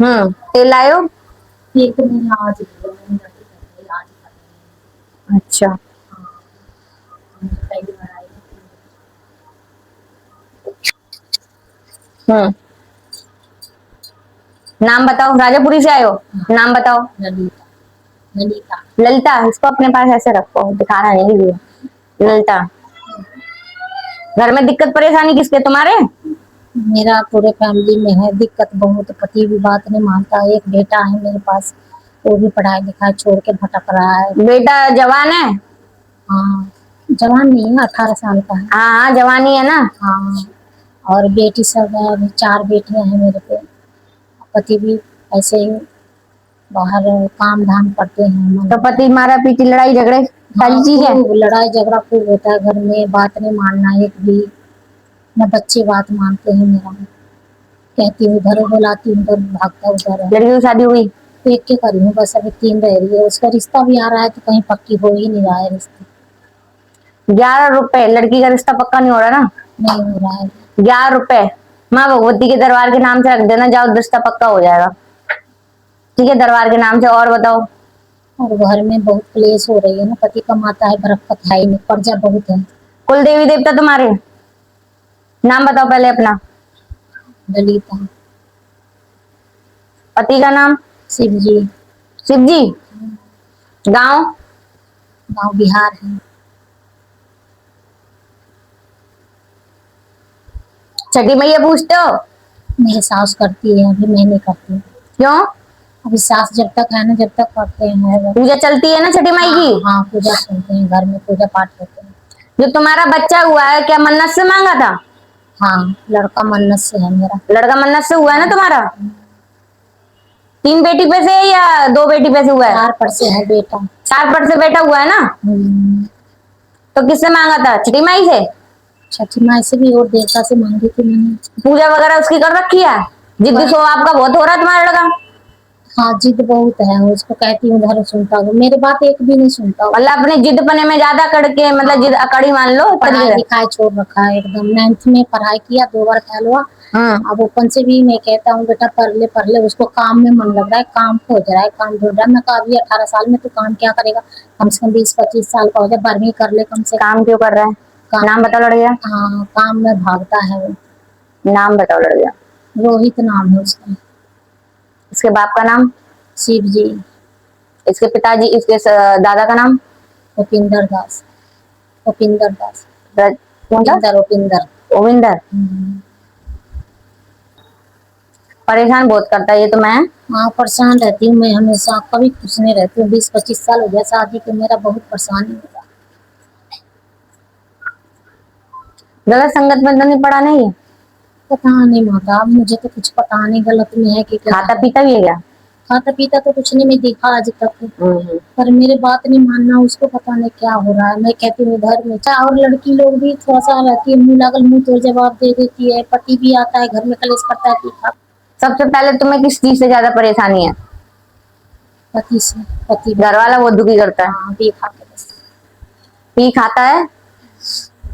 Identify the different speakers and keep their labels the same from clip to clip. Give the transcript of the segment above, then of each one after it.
Speaker 1: तेल लाए हो?
Speaker 2: एक तो मैंने आज लिया, मैंने जाके कर लिया, आज कर लिया।
Speaker 1: अच्छा।
Speaker 2: हाँ, हमने पहली बार आई थी।
Speaker 1: हम्म नाम बताओ, राजापुरी से आए हो?
Speaker 2: हाँ,
Speaker 1: नाम बताओ।
Speaker 2: ललिता। ललिता।
Speaker 1: ललिता, इसको अपने पास ऐसे रखो, दिखाना नहीं है। ललिता, घर में दिक्कत परेशानी किसके, तुम्हारे?
Speaker 2: मेरा पूरे फैमिली में है दिक्कत बहुत, पति भी बात नहीं मानता। एक बेटा है मेरे पास, वो भी पढ़ाई लिखाई छोड़ के भटक रहा है।
Speaker 1: बेटा जवान है?
Speaker 2: हाँ, जवान नहीं है, 18 साल का है।
Speaker 1: हाँ हाँ, जवानी है ना।
Speaker 2: हाँ, और बेटी सब है, अभी 4 बेटियां हैं मेरे पे। पति भी ऐसे ही बाहर काम धाम करते हैं।
Speaker 1: तो पति मारा पीटी लड़ाई झगड़े सारी
Speaker 2: हाँ,
Speaker 1: चीज है?
Speaker 2: खूब लड़ाई झगड़ा खूब होता है घर में, बात नहीं मानना एक भी। न बच्चे बात मानते हैं मेरा, कहती हूँ इधर बुलाती हूँ उधर भागता उधर है।
Speaker 1: लड़की की शादी हुई?
Speaker 2: एक के करी हूँ बस, अभी 3 रह रही है। उसका रिश्ता भी आ रहा है तो कहीं पक्की हो ही नहीं रहा है रिश्ता।
Speaker 1: 11 रुपए लड़की का रिश्ता पक्का नहीं हो रहा ना?
Speaker 2: नहीं हो रहा है।
Speaker 1: 11 रुपए माँ भगवती के दरबार के नाम से रख देना, जाओ रिश्ता पक्का हो जाएगा। ठीक है, दरबार के नाम से। और बताओ।
Speaker 2: और घर में बहुत क्लेश हो रही है ना, पति कमाता है बरकत है ही नहीं, कर्जा बहुत है।
Speaker 1: कुल देवी देवता तुम्हारे नाम बताओ पहले अपना।
Speaker 2: ललिता।
Speaker 1: पति का नाम?
Speaker 2: शिव जी।
Speaker 1: शिव जी। गांव?
Speaker 2: गाँव बिहार है।
Speaker 1: छठी मैया पूछते हो?
Speaker 2: मेरी सास करती है, अभी मैं नहीं करती।
Speaker 1: क्यों?
Speaker 2: अभी सास जब तक है ना, जब तक करते हैं।
Speaker 1: पूजा चलती है ना छठी माई की?
Speaker 2: हाँ, पूजा करते हैं, घर में पूजा पाठ करते हैं।
Speaker 1: जो तुम्हारा बच्चा हुआ है, क्या मन्नत से मांगा था?
Speaker 2: हाँ, लड़का मन्नत से है मेरा।
Speaker 1: लड़का मन्नत से हुआ है ना तुम्हारा? 3 बेटी पे से या 2 बेटी पे से हुआ है?
Speaker 2: 4 पर से है बेटा।
Speaker 1: 4 पर से बेटा हुआ है ना? तो किससे मांगा था, छठी माई से?
Speaker 2: छठी माई से भी और देवता से मांगी थी मैंने।
Speaker 1: पूजा वगैरह उसकी कर रखी है? जिद्दी स्वभाव का बहुत हो रहा है तुम्हारा लड़का।
Speaker 2: हाँ, जिद बहुत है, उसको कहती हूँ घर सुनता हूँ, मेरी बात एक भी नहीं सुनता।
Speaker 1: मतलब अपने जिद पने में ज्यादा करके, मतलब जिद अकड़ी मान लो
Speaker 2: पढ़ाई
Speaker 1: तरीके।
Speaker 2: लिखाई छोड़ रखा है एकदम। 9th में पढ़ाई किया, 2 बार फेल हुआ।
Speaker 1: हम्म
Speaker 2: अब ओपन से भी मैं कहता हूँ बेटा पढ़ ले, उसको काम में मन लग रहा है, काम खोज रहा है, काम ढूंढ रहा है। मैं कहा अभी 18 साल में तू काम क्या करेगा, कम से कम 20-25 साल का हो जाए, 12वीं कर ले कम से कम।
Speaker 1: काम क्यों कर रहा है?
Speaker 2: काम,
Speaker 1: नाम बताओ लड़किया।
Speaker 2: हाँ, काम में भागता है वो।
Speaker 1: नाम बताओ लड़किया।
Speaker 2: रोहित नाम है उसका।
Speaker 1: इसके बाप का नाम?
Speaker 2: शिव जी।
Speaker 1: इसके पिताजी, इसके दादा का नाम?
Speaker 2: उपिंदर दास। उपिंदर दास।
Speaker 1: कौन सा?
Speaker 2: उपिंदर उपिंदर।
Speaker 1: गोविंदर। परेशान बहुत करता है ये तो। मैं
Speaker 2: हाँ, परेशान रहती हूँ मैं हमेशा, कभी खुश नहीं रहती हूँ। 20-25 साल हो गया शादी के, मेरा बहुत परेशानी हो रहा।
Speaker 1: गलत संगत में तो नहीं पड़ा नहीं?
Speaker 2: पता नहीं माता, अब मुझे तो कुछ पता नहीं गलत में है कि क्या।
Speaker 1: खाता पीता भी है क्या?
Speaker 2: खाता पीता तो कुछ नहीं मैं देखा आज तक। पर मेरे बात नहीं मानना, उसको पता नहीं क्या हो रहा है। मैं कहती हूँ घर में चाहे, और लड़की लोग भी थोड़ा सा रहती है, मुंह लागल मुंह तो जवाब दे देती है। पति भी आता है घर में, कलेश करता है, तीखा।
Speaker 1: सबसे पहले तुम्हें किस चीज से ज्यादा परेशानी है?
Speaker 2: पति से। पति
Speaker 1: घर वाला बहुत दुखी करता है?
Speaker 2: हाँ, भी खा के बस।
Speaker 1: पी खाता है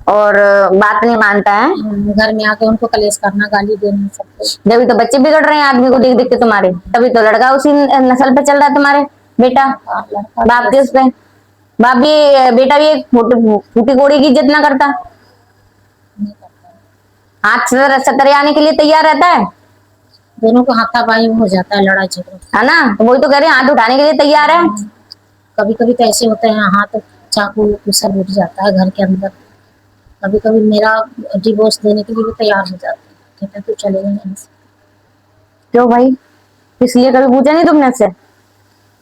Speaker 1: और बात नहीं मानता है।
Speaker 2: घर में आके उनको कलेश करना, गाली देना, सब कुछ।
Speaker 1: जब तो बच्चे बिगड़ रहे हैं आदमी को देख देख के तुम्हारे, तभी तो लड़का उसी नस्ल पे चल रहा है तुम्हारे। बेटा
Speaker 2: लड़का
Speaker 1: बाप के उस पे, बाप भी, बेटा भी एक फूटी कोड़ी की इज्जत ना करता,
Speaker 2: नहीं करता।
Speaker 1: हाथ सतरे आने के लिए तैयार रहता है।
Speaker 2: दोनों को हाथापाई हो जाता है, लड़ाई झगड़ा।
Speaker 1: है ना? तो वही तो कह रहे हैं, हाथ उठाने के लिए तैयार है।
Speaker 2: कभी कभी तो ऐसे होते हैं, हाथ चाकू सब उठ जाता है घर के अंदर। कभी कभी मेरा डिवोर्स देने के लिए भी तैयार हो जाते हैं, कहते हैं तू चले गए यहाँ से।
Speaker 1: क्यों भाई, इसलिए कभी पूछा नहीं तुमने से?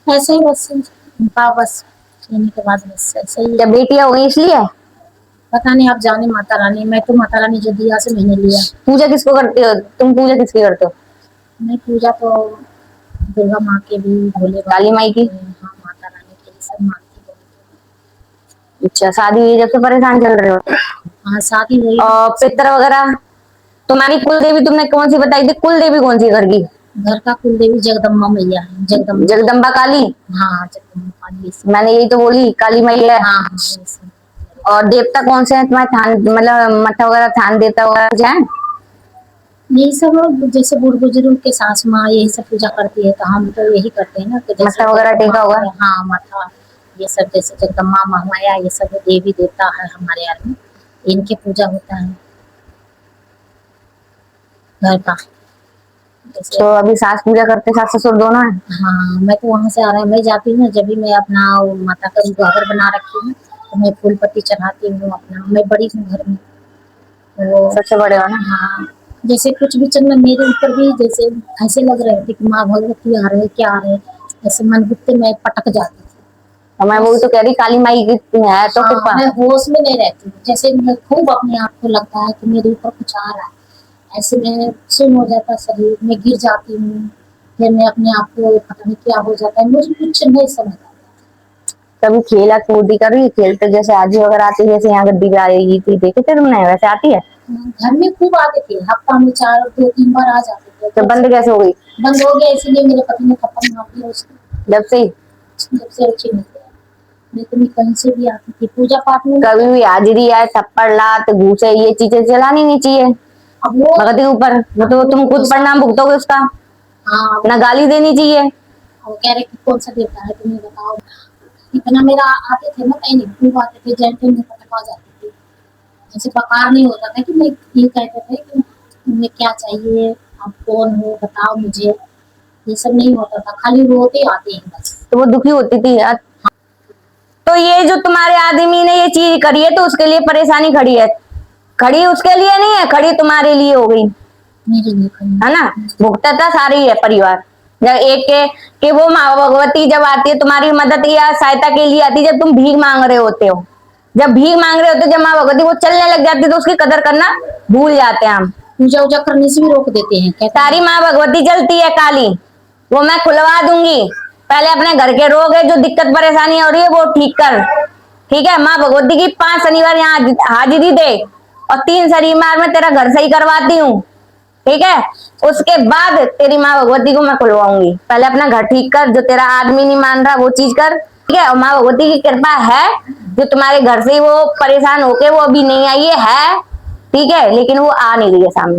Speaker 2: ऐसे ही बस, उनका बस लेने के बाद बस ऐसे ही।
Speaker 1: क्या बेटियां हुई इसलिए?
Speaker 2: पता नहीं, आप जाने माता रानी, मैं तो माता रानी जो दिया से मैंने लिया।
Speaker 1: पूजा किसको करते हो तुम? पूजा किसकी करते हो?
Speaker 2: मैं पूजा तो दुर्गा माँ के भी, भोले बाबा
Speaker 1: काली माई की?
Speaker 2: हाँ, माता रानी के लिए सब मानती हूँ।
Speaker 1: अच्छा, शादी हुई जब से परेशान चल रहे हो?
Speaker 2: हाँ, शादी हुई।
Speaker 1: और पितर वगैरह? तुम्हारी कुल देवी तुमने कौन सी बताई थी? कुल देवी कौन सी घर की?
Speaker 2: घर का कुल देवी जगदम्बा मैया है। जगदम्बा।
Speaker 1: जगदम्बा काली?
Speaker 2: हाँ, जगदम्बा काली।
Speaker 1: मैंने यही तो बोली, काली माई है।
Speaker 2: हाँ हाँ, ये सब।
Speaker 1: और देवता कौन से हैं तुम्हारे? थान मतलब मठा वगैरह, थान देवता वगैरह कुछ है?
Speaker 2: यही सब जैसे बूढ़ बुजुर्ग के सास माँ यही सब पूजा करती है, तो हम तो यही करते हैं ना कि जैसे
Speaker 1: मत्था वगैरह टेका होगा?
Speaker 2: हाँ माथा, ये सब जैसे जगदम्बा महामाया ये सब देवी देवता है हमारे यहाँ में, इनके पूजा होता है घर का जैसे।
Speaker 1: तो अभी सास पूजा करते, सास ससुर दोनों है?
Speaker 2: हाँ मैं तो वहां से आ रहा है, मैं जाती हूँ जब भी मैं अपना वो माता का गुहागर बना रखी हूँ, तो मैं फूल पत्ती चढ़ाती हूँ अपना, मैं बड़ी हूँ घर में तो।
Speaker 1: सबसे बड़े हो ना?
Speaker 2: हाँ जैसे कुछ भी चलना मेरे ऊपर भी जैसे ऐसे लग रहे थे कि माँ भगवती आ रहे क्या आ रहे, ऐसे मन गुप्ते में पटक जाती थी।
Speaker 1: और मैं वही तो कह रही, काली माई की है तो
Speaker 2: हाँ
Speaker 1: कृपा।
Speaker 2: मैं होश में नहीं रहती हूँ, जैसे मैं खूब अपने आप को लगता है कि मेरे ऊपर कुछ आ रहा है, ऐसे में सुन हो जाता है शरीर, मैं गिर जाती हूँ, फिर मैं अपने आप को पता नहीं क्या हो जाता है, मुझे कुछ नहीं समझ आता।
Speaker 1: कभी खेला कूदी कर रही खेलते, जैसे आजी वगैरह आती है, जैसे यहाँ गड्डी पे आएगी थी, देखे थे तुमने? वैसे आती है?
Speaker 2: घर में खूब आते थे, हफ्ता में 4 2 3 बार आ जाते थे,
Speaker 1: तो बंद कैसे हो गई?
Speaker 2: बंद हो गया इसीलिए मेरे पति ने थप्पड़ मार दिया उसको,
Speaker 1: जब से ही?
Speaker 2: जब से अच्छी नहीं गया। नहीं तो मैं कहीं से भी आती थी पूजा पाठ में।
Speaker 1: कभी भी हाजिरी आए, थप्पड़ लात घूसे, ये चीजें चलानी नहीं चाहिए
Speaker 2: अब वो
Speaker 1: भगत के ऊपर, वो तो तुम खुद परिणाम भुगतोगे उसका।
Speaker 2: हाँ
Speaker 1: ना गाली देनी चाहिए।
Speaker 2: वो कह रहे कि कौन सा देवता है तुम्हें बताओ, इतना मेरा आते थे ना, पहले खूब आते थे, जैसे में पटका जाती थी, जैसे बकार नहीं होता था कि मैं ये कहते थे कि तुम्हें क्या चाहिए, आप कौन हो बताओ मुझे, ये सब नहीं होता था, खाली रोते आते हैं बस।
Speaker 1: तो वो दुखी होती थी यार। तो ये जो तुम्हारे आदमी ने ये चीज करी है, तो उसके लिए परेशानी खड़ी है, खड़ी उसके लिए नहीं है, खड़ी तुम्हारे लिए हो गई
Speaker 2: मेरे लिए खड़ी
Speaker 1: है ना? भुगतता सारी है परिवार। जब एक के वो माँ भगवती जब आती है तुम्हारी मदद या सहायता के लिए आती है, जब तुम भीख मांग रहे होते हो, जब भीख मांग रहे होते हो, जब माँ भगवती वो चलने लग जाती है, तो उसकी कदर करना भूल जाते हैं हम।
Speaker 2: पूजा उजा करने से भी रोक देते हैं, कहते
Speaker 1: तारी माँ भगवती चलती है काली, वो मैं खुलवा दूंगी, पहले अपने घर के रोग है जो दिक्कत परेशानी हो रही है वो ठीक कर। ठीक है, माँ भगवती की 5 शनिवार यहाँ हाजिरी दे, और 3 शनिवार में तेरा घर सही करवाती हूँ। ठीक है, उसके बाद तेरी माँ भगवती को मैं खुलवाऊंगी, पहले अपना घर ठीक कर, जो तेरा आदमी नहीं मान रहा वो चीज कर। ठीक है, और माँ भगवती की कृपा है, जो तुम्हारे घर से वो परेशान होके वो अभी नहीं आई है ठीक है, लेकिन वो आ नहीं रही है सामने।